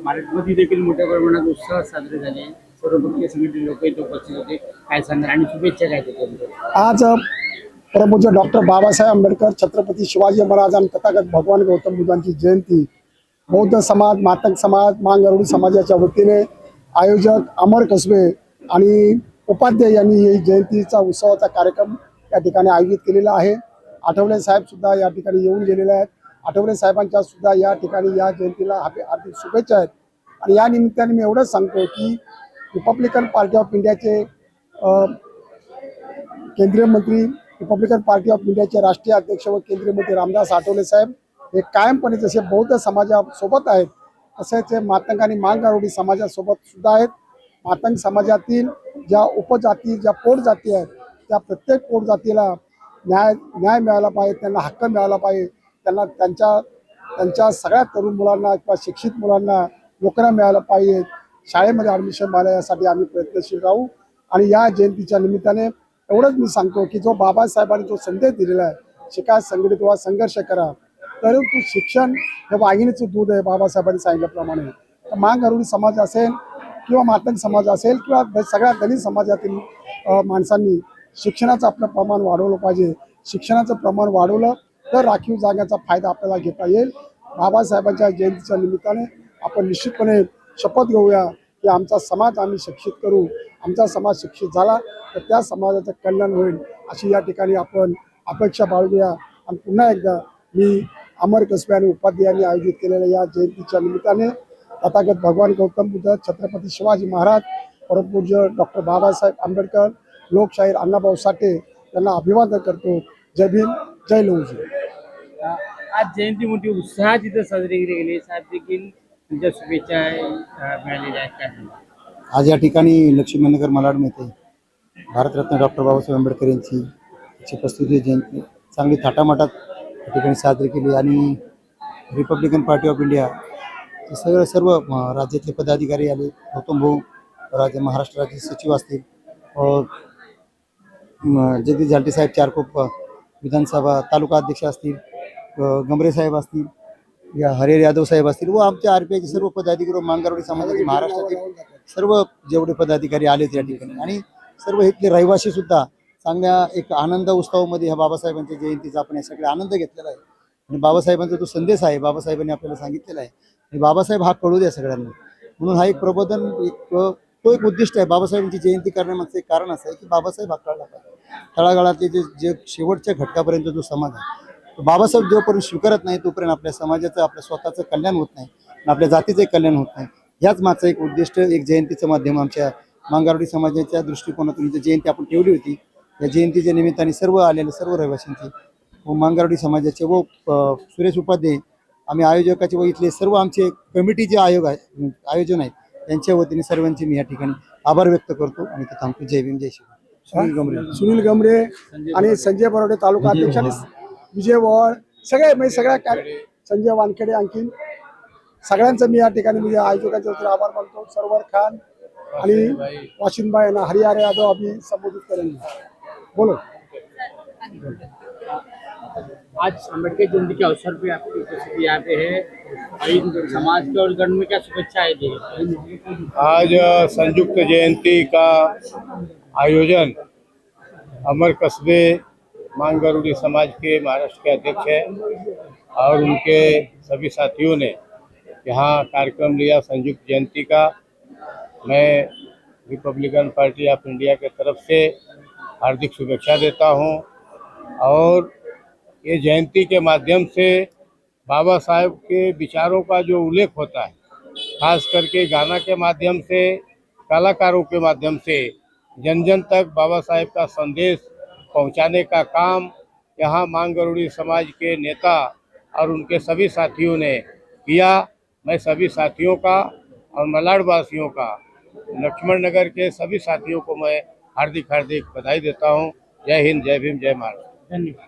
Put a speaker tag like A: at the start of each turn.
A: महाराष्ट्रामध्ये देखील मोठ्या प्रमाणात उत्साहात साजरे झाले. सर्वपक्षीय संघटनेचे लोक इथे उपस्थित होते. काय सांगणार आणि शुभेच्छा काय देतात?
B: आज परमपूज्य डॉक्टर बाबासाहेब आंबेडकर, छत्रपती शिवाजी महाराज आणि तथागत भगवान गौतम बुद्धांची जयंती बौद्ध समाज, मातंग समाज, मांगरुळी समाजाच्या वतीने आयोजक अमर कसबे आणि उपाध्याय यांनी ही जयंतीचा उत्सवाचा कार्यक्रम या ठिकाणी आयोजित केलेला आहे. आठवले साहेब सुद्धा या ठिकाणी येऊन गेलेले आहेत. आठवले साहेबांच्या सुद्धा या ठिकाणी या जयंतीला हार्दिक शुभेच्छा आहेत. आणि या निमित्ताने मी एवढंच सांगतो की रिपब्लिकन पार्टी ऑफ इंडियाचे केंद्रीय मंत्री, रिपब्लिकन पार्टी ऑफ इंडियाचे राष्ट्रीय अध्यक्ष व केंद्रीय मंत्री रामदास आठवले साहेब हे कायमपणे जसे बौद्ध समाजासोबत आहेत तसेच मातंग आणि मांगरुळी समाजासोबत सुद्धा आहेत. मातंग समाजातील ज्या उपजाती, ज्या पोट जाती आहेत त्या प्रत्येक पोट जातीला न्याय मिळाला पाहिजे, त्यांना हक्क मिळाला पाहिजे, त्यांना त्यांच्या सगळ्या तरुण मुलांना किंवा शिक्षित मुलांना नोकऱ्या मिळायला पाहिजे, शाळेमध्ये ॲडमिशन मिळालं यासाठी आम्ही प्रयत्नशील राहू. आणि या जयंतीच्या निमित्ताने एवढंच मी सांगतो की जो बाबासाहेबांनी जो संदेश दिलेला आहे, शिका, संघटित व्हा, संघर्ष करा, परंतु शिक्षण हे वाघिणीचं दूध आहे बाबासाहेबांनी सांगितल्याप्रमाणे. तर मांगरुळी समाज असेल किंवा मातंग समाज असेल किंवा सगळ्या दलित समाजातील माणसांनी शिक्षणाचं आपलं प्रमाण वाढवलं पाहिजे. शिक्षणाचं प्रमाण वाढवलं तर राखीव जागेचा फायदा आपल्याला घेता येईल. बाबासाहेबांच्या जयंतीच्या निमित्ताने आपण निश्चितपणे शपथ घेऊया की आमचा समाज आम्ही शिक्षित करू. आमचा समाज शिक्षित झाला तर त्या समाजाचं कल्याण होईल अशी या ठिकाणी आपण अपेक्षा बाळगूया. आणि पुन्हा एकदा मी अमर कसबे आणि उपाध्यायांनी आयोजित केलेल्या या जयंतीच्या निमित्ताने तथागत भगवान गौतम बुद्ध, छत्रपती शिवाजी महाराज, परमपूज्य डॉक्टर बाबासाहेब आंबेडकर, लोकशाहीर अण्णाभाऊ साठे यांना अभिवादन करतो. जय भीम, जय लौजी.
A: आज जयंती मोठी उत्साहात इथं साजरी केली गेली. साहेब देखील तुमच्या शुभेच्छा मिळालेल्या आहेत. काय
C: आज या ठिकाणी लक्ष्मीनगर मालाड येथे भारतरत्न डॉक्टर बाबासाहेब आंबेडकर यांची 135वी जयंती चांगली थाटामाटात या ठिकाणी साजरी केली. आणि रिपब्लिकन पार्टी ऑफ इंडिया सर्व राज्यातले पदाधिकारी आले. गौतम भाऊ महाराष्ट्र राज्य सचिव असतील, जगदीश झालटे साहेब चारकोप विधानसभा तालुका अध्यक्ष असतील, गमरे साहेब असतील, या हरिहर यादव साहेब असतील व आमच्या RPIचे सर्व पदाधिकारी, मांगरुळी समाजाचे महाराष्ट्रातील सर्व जेवढे पदाधिकारी आलेत या ठिकाणी. आणि सर्व इथले रहिवासी सुद्धा चांगल्या एक आनंद उत्सवामध्ये ह्या बाबासाहेबांच्या जयंतीचा आपण हे सगळे आनंद घेतलेला आहे. आणि बाबासाहेबांचा जो संदेश आहे, बाबासाहेबांनी आपल्याला सांगितलेला आहे, आणि बाबासाहेब हा कळू द्या सगळ्यांना. म्हणून हा एक प्रबोधन, तो एक उद्दिष्ट आहे. बाबासाहेबांची जयंती करण्यामागचं एक कारण असं आहे की बाबासाहेब हा कळला पाहिजे. तळागाळातले जे शेवटच्या घटकापर्यंत जो समाज आहे, तो बाबासाहेब जोपर्यंत स्वीकारत नाही तोपर्यंत आपल्या समाजाचं, आपल्या स्वतःचं कल्याण होत नाही, आपल्या जातीचंही कल्याण होत नाही. याच मागचं एक उद्दिष्ट, एक जयंतीचं माध्यम आमच्या मांगरुळी समाजाच्या दृष्टिकोनातून ही जयंती आपण ठेवली होती. या जयंतीच्या निमित्ताने सर्व आलेल्या सर्व रहिवाशांची व मांगरुळी समाजाचे व सुरेश उपाध्याय आम्ही आयोजकाचे व इथले सर्व आमचे कमिटी जे आयोजन आहेत त्यांच्या वतीने सर्वांचे मी या ठिकाणी आभार व्यक्त करतो आणि ते थांबतो. जय भीम, जय शिव.
B: सुनील गमरे आणि संजय बरोडे तालुका अध्यक्ष आणि विजय वळ सगळे म्हणजे सगळ्या संजय वानखेडे, आणखी सगळ्यांचं मी या ठिकाणी म्हणजे आयोजकांच्या वतीने आभार मानतो. सरवर खान आणि वाशिंबाई यांना हरिहर यादव अभी संबोधित करेंगे. बोलो.
A: आज अम्बेडकर जयंती के अवसर पे आपकी उपस्थिति यहाँ पे है. समाज के और गण में क्या शुभेच्छा है?
D: आज संयुक्त जयंती का आयोजन अमर कसबे मांगरुळी समाज के महाराष्ट्र के अध्यक्ष हैं और उनके सभी साथियों ने यहाँ कार्यक्रम लिया संयुक्त जयंती का. मैं रिपब्लिकन पार्टी ऑफ इंडिया के तरफ से हार्दिक शुभेच्छा देता हूँ. और ये जयंती के माध्यम से बाबा साहेब के विचारों का जो उल्लेख होता है, खास करके गाना के माध्यम से, कलाकारों के माध्यम से जन जन तक बाबा साहेब का संदेश पहुंचाने का काम यहाँ मांगरुळी समाज के नेता और उनके सभी साथियों ने किया. मैं सभी साथियों का और मलाडवासियों का, लक्ष्मण नगर के सभी साथियों को मैं हार्दिक बधाई देता हूँ. जय हिंद, जय भीम, जय महाराष्ट्र.
A: धन्यवाद.